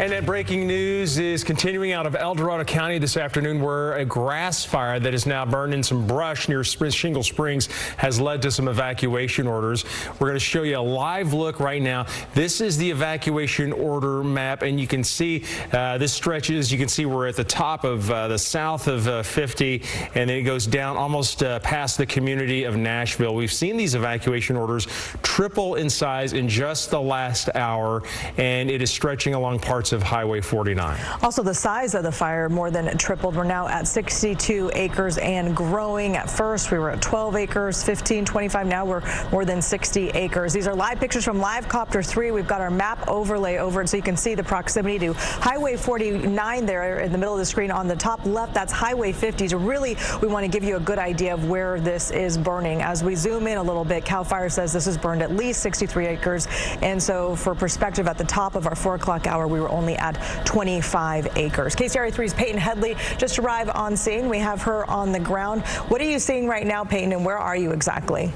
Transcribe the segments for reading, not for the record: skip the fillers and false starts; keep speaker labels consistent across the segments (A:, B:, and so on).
A: And that breaking news is continuing out of El Dorado County this afternoon, where a grass fire that is now burning some brush near Shingle Springs has led to some evacuation orders. We're going to show you a live look right now. This is the evacuation order map, and you can see this stretches. You can see we're at the top of the south of 50, and then it goes down almost past the community of Nashville. We've seen these evacuation orders triple in size in just the last hour, and it is stretching along parts of Highway 49.
B: Also, the size of the fire more than tripled. We're now at 62 acres and growing. At first, we were at 12 acres, 15, 25. Now we're more than 60 acres. These are live pictures from Livecopter 3. We've got our map overlay over it so you can see the proximity to Highway 49 there in the middle of the screen. On the top left, that's Highway 50. So really, we want to give you a good idea of where this is burning. As we zoom in a little bit, CAL FIRE says this has burned at least 63 acres. And so for perspective, at the top of our 4 o'clock hour, we were only at 25 acres. KCRA 3's Peyton Headley just arrived on scene. We have her on the ground. What are you seeing right now, Peyton, and where are you exactly?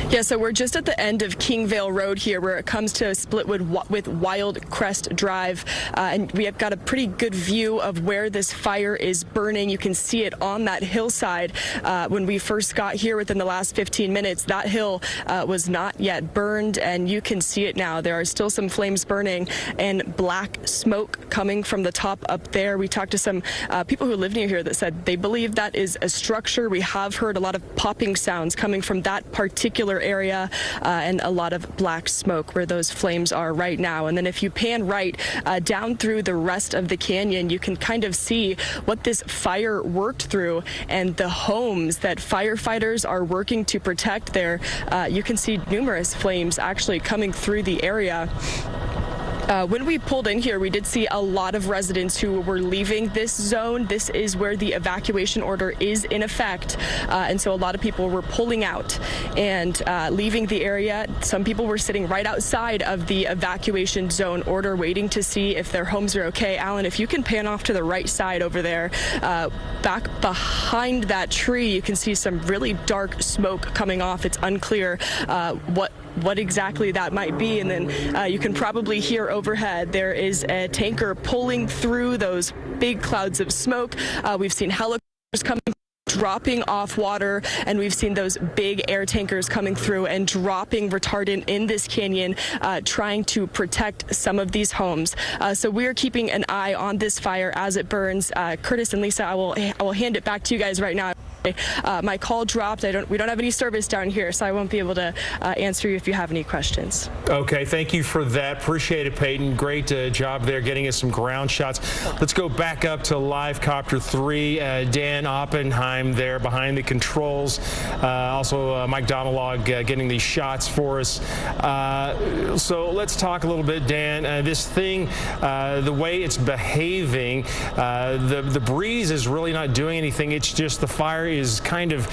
C: Yeah, so we're just at the end of Kingvale Road here, where it comes to Splitwood with Wild Crest Drive, and we have got a pretty good view of where this fire is burning. You can see it on that hillside. When we first got here within the last 15 minutes, that hill was not yet burned, and you can see it now. There are still some flames burning and black smoke coming from the top up there. We talked to some people who live near here that said they believe that is a structure. We have heard a lot of popping sounds coming from that particular area and a lot of black smoke where those flames are right now. And then if you pan right down through the rest of the canyon, you can kind of see what this fire worked through and the homes that firefighters are working to protect there. You can see numerous flames actually coming through the area. When we pulled in here, we did see a lot of residents who were leaving this zone. This is where the evacuation order is in effect, and so a lot of people were pulling out and leaving the area. Some people were sitting right outside of the evacuation zone order, waiting to see if their homes are okay. Alan, if you can pan off to the right side over there, back behind that tree, you can see some really dark smoke coming off. It's unclear what exactly that might be. And then you can probably hear overhead there is a tanker pulling through those big clouds of smoke. We've seen helicopters coming, dropping off water, and we've seen those big air tankers coming through and dropping retardant in this canyon, trying to protect some of these homes. So we're keeping an eye on this fire as it burns. Curtis and Lisa, I will hand it back to you guys right now. My call dropped. We don't have any service down here, so I won't be able to answer you if you have any questions.
A: Okay, thank you for that. Appreciate it, Peyton. Great job there getting us some ground shots. Let's go back up to Livecopter 3. Dan Oppenheim there behind the controls. Also, Mike Donalog getting these shots for us. So let's talk a little bit, Dan. This thing, the way it's behaving, the breeze is really not doing anything. It's just the fire is kind of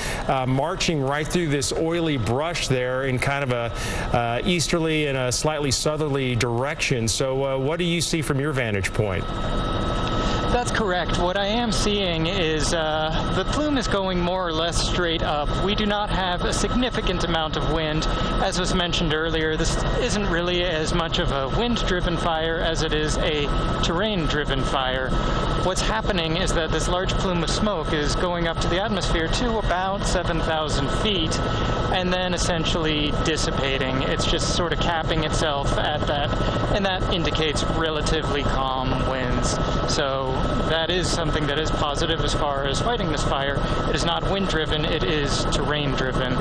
A: marching right through this oily brush there in kind of a easterly and a slightly southerly direction. So what do you see from your vantage point?
D: That's correct. What I am seeing is the plume is going more or less straight up. We do not have a significant amount of wind. As was mentioned earlier, this isn't really as much of a wind-driven fire as it is a terrain-driven fire. What's happening is that this large plume of smoke is going up to the atmosphere to about 7,000 feet and then essentially dissipating. It's just sort of capping itself at that, and that indicates relatively calm winds. So that is something that is positive as far as fighting this fire. It is not wind-driven, it is terrain-driven.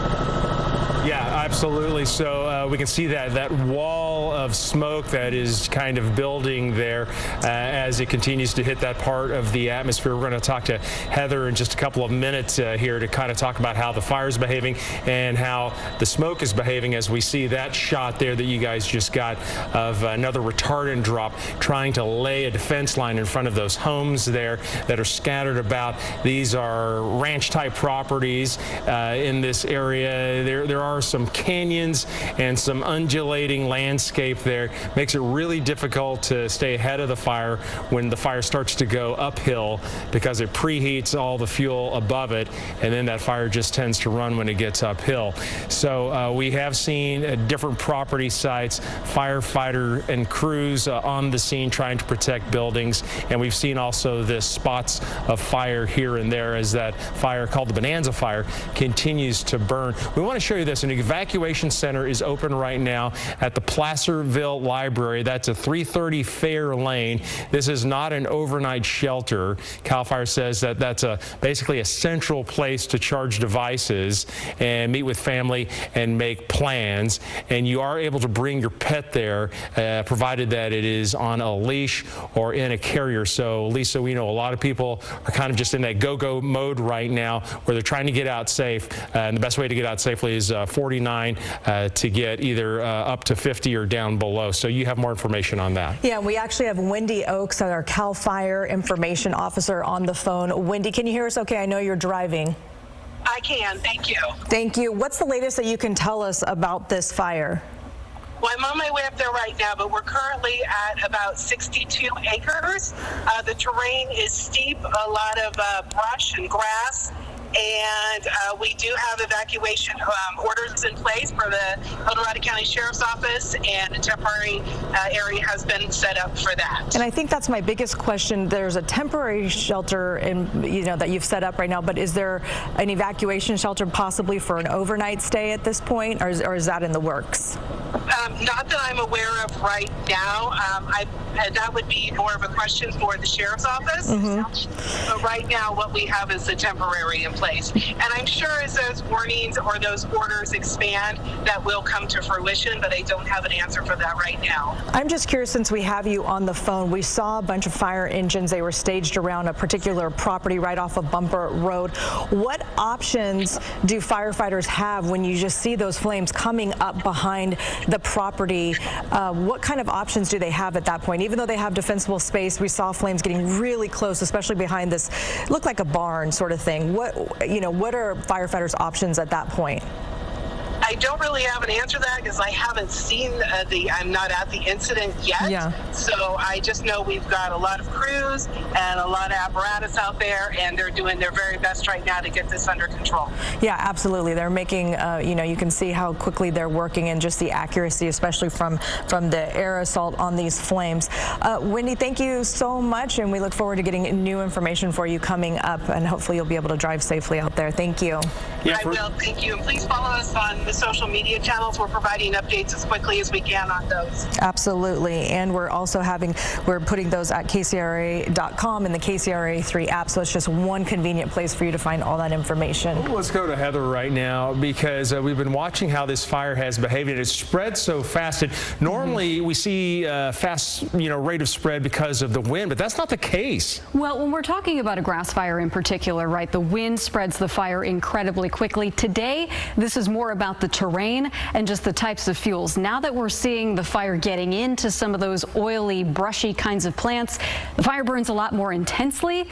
A: Yeah, absolutely. So we can see that wall of smoke that is kind of building there as it continues to hit that part of the atmosphere. We're going to talk to Heather in just a couple of minutes here to kind of talk about how the fire is behaving and how the smoke is behaving as we see that shot there that you guys just got of another retardant drop trying to lay a defense line in front of those homes there that are scattered about. These are ranch-type properties in this area. There are some canyons and some undulating landscape safe there. Makes it really difficult to stay ahead of the fire when the fire starts to go uphill because it preheats all the fuel above it, and then that fire just tends to run when it gets uphill. So we have seen different property sites, firefighter and crews on the scene trying to protect buildings, and we've seen also the spots of fire here and there as that fire called the Bonanza Fire continues to burn. We want to show you this. An evacuation center is open right now at the Placerville Library. That's a 330 Fair Lane. This is not an overnight shelter. CAL FIRE says that that's basically a central place to charge devices and meet with family and make plans. And you are able to bring your pet there, provided that it is on a leash or in a carrier. So, Lisa, we know a lot of people are kind of just in that go-go mode right now where they're trying to get out safe. And the best way to get out safely is 49 to get either up to 50 or down below. So you have more information on that.
B: Yeah, we actually have Wendy Oaks, our CAL FIRE information officer, on the phone. Wendy, can you hear us okay? I know you're driving.
E: I can, thank you.
B: Thank you. What's the latest that you can tell us about this fire?
E: Well, I'm on my way up there right now, but we're currently at about 62 acres. The terrain is steep, a lot of brush and grass, and we do have evacuation orders in place for the El Dorado County Sheriff's Office, and a temporary area has been set up for that.
B: And I think that's my biggest question. There's a temporary shelter that you've set up right now, but is there an evacuation shelter possibly for an overnight stay at this point, or is that in the works?
E: Not that I'm aware of right now. That would be more of a question for the Sheriff's Office. But right now what we have is a temporary in place. And I'm sure as those warnings or those orders expand, that will come to fruition, but I don't have an answer for that right now.
B: I'm just curious, since we have you on the phone, we saw a bunch of fire engines. They were staged around a particular property right off of Bumper Road. What options do firefighters have when you just see those flames coming up behind the property? What kind of options do they have at that point? Even though they have defensible space, we saw flames getting really close, especially behind this, looked like a barn sort of thing. What are firefighters' options at that point?
E: I don't really have an answer to that because I haven't seen I'm not at the incident yet.
B: Yeah.
E: So I just know we've got a lot of crews and a lot of apparatus out there, and they're doing their very best right now to get this under control.
B: Yeah, absolutely. They're making, you can see how quickly they're working and just the accuracy, especially from the air assault on these flames. Wendy, thank you so much, and we look forward to getting new information for you coming up, and hopefully you'll be able to drive safely out there. Thank you.
A: Yeah,
E: I will. Thank you. And please follow us on the social media channels. We're providing updates as quickly as we can on those.
B: Absolutely. And we're also we're putting those at KCRA.com and the KCRA3 app. So it's just one convenient place for you to find all that information.
A: Well, let's go to Heather right now because we've been watching how this fire has behaved. It spread so fast. Normally we see fast, rate of spread because of the wind, but that's not the case.
F: Well, when we're talking about a grass fire in particular, right, the wind spreads the fire incredibly quickly. Today, this is more about the terrain and just the types of fuels. Now that we're seeing the fire getting into some of those oily, brushy kinds of plants, the fire burns a lot more intensely,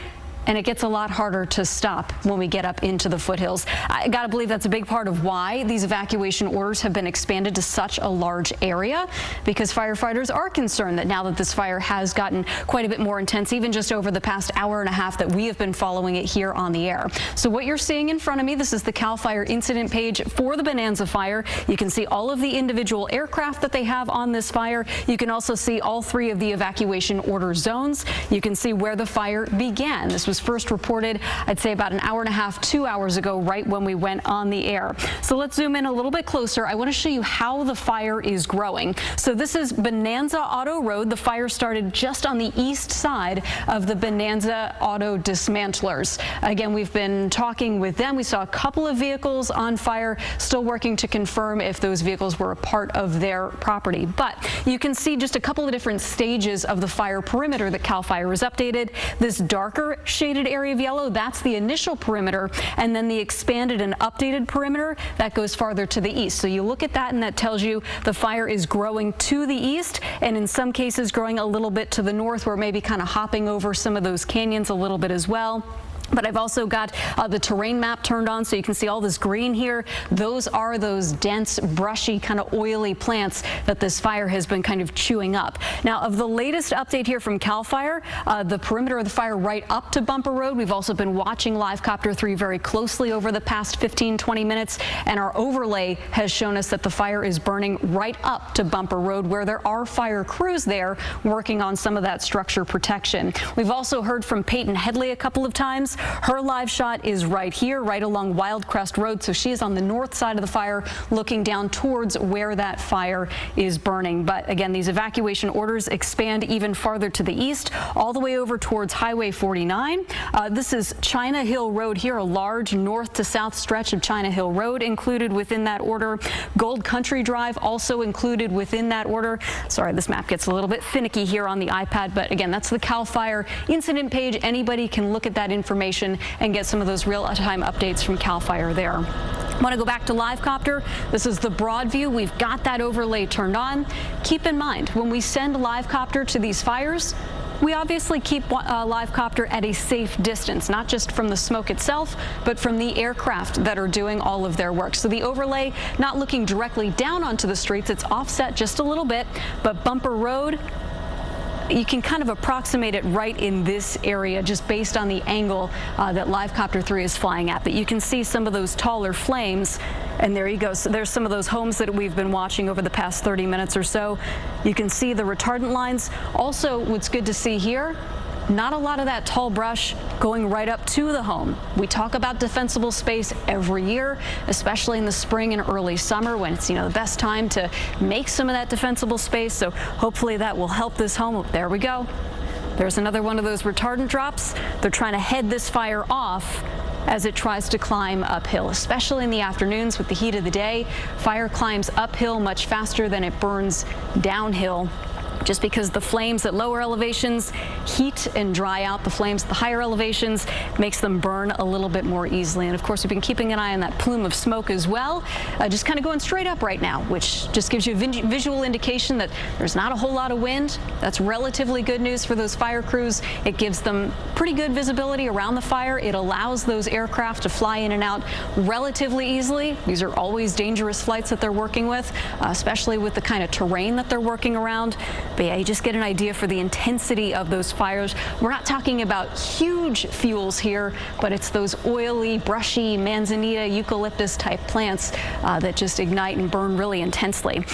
F: and it gets a lot harder to stop when we get up into the foothills. I gotta believe that's a big part of why these evacuation orders have been expanded to such a large area, because firefighters are concerned that now that this fire has gotten quite a bit more intense, even just over the past hour and a half that we have been following it here on the air. So what you're seeing in front of me, this is the CAL FIRE incident page for the Bonanza Fire. You can see all of the individual aircraft that they have on this fire. You can also see all three of the evacuation order zones. You can see where the fire began. This was first reported, I'd say about an hour and a half, 2 hours ago, right when we went on the air. So let's zoom in a little bit closer. I want to show you how the fire is growing. So this is Bonanza Auto Road. The fire started just on the east side of the Bonanza Auto dismantlers. Again, we've been talking with them. We saw a couple of vehicles on fire, still working to confirm if those vehicles were a part of their property. But you can see just a couple of different stages of the fire perimeter that CAL FIRE has updated. This darker shaded area of yellow, that's the initial perimeter, and then the expanded and updated perimeter that goes farther to the east. So you look at that and that tells you the fire is growing to the east, and in some cases growing a little bit to the north, where maybe kind of hopping over some of those canyons a little bit as well. But I've also got the terrain map turned on so you can see all this green here. Those are those dense, brushy, kind of oily plants that this fire has been kind of chewing up. Now, of the latest update here from CAL FIRE, the perimeter of the fire right up to Bumper Road. We've also been watching Live Copter 3 very closely over the past 15-20 minutes, and our overlay has shown us that the fire is burning right up to Bumper Road, where there are fire crews there working on some of that structure protection. We've also heard from Peyton Headley a couple of times. Her live shot is right here, right along Wildcrest Road. So she is on the north side of the fire, looking down towards where that fire is burning. But again, these evacuation orders expand even farther to the east, all the way over towards Highway 49. This is China Hill Road here, a large north to south stretch of China Hill Road included within that order. Gold Country Drive also included within that order. Sorry, this map gets a little bit finicky here on the iPad, but again, that's the CAL FIRE incident page. Anybody can look at that information and get some of those real-time updates from CAL FIRE there. I want to go back to Live Copter. This is the broad view. We've got that overlay turned on. Keep in mind, when we send Live Copter to these fires, we obviously keep Live Copter at a safe distance, not just from the smoke itself, but from the aircraft that are doing all of their work. So the overlay not looking directly down onto the streets, it's offset just a little bit, but Bumper Road, you can kind of approximate it right in this area just based on the angle that Live Copter 3 is flying at. But you can see some of those taller flames, and there you go. So there's some of those homes that we've been watching over the past 30 minutes or so. You can see the retardant lines. Also, what's good to see here, not a lot of that tall brush going right up to the home. We talk about defensible space every year, especially in the spring and early summer when it's, the best time to make some of that defensible space. So hopefully that will help this home. There we go. There's another one of those retardant drops. They're trying to head this fire off as it tries to climb uphill, especially in the afternoons with the heat of the day. Fire climbs uphill much faster than it burns downhill, just because the flames at lower elevations heat and dry out the flames at the higher elevations, makes them burn a little bit more easily. And of course, we've been keeping an eye on that plume of smoke as well, just kind of going straight up right now, which just gives you a visual indication that there's not a whole lot of wind. That's relatively good news for those fire crews. It gives them pretty good visibility around the fire. It allows those aircraft to fly in and out relatively easily. These are always dangerous flights that they're working with, especially with the kind of terrain that they're working around. But yeah, you just get an idea for the intensity of those fires. We're not talking about huge fuels here, but it's those oily, brushy manzanita, eucalyptus type plants that just ignite and burn really intensely.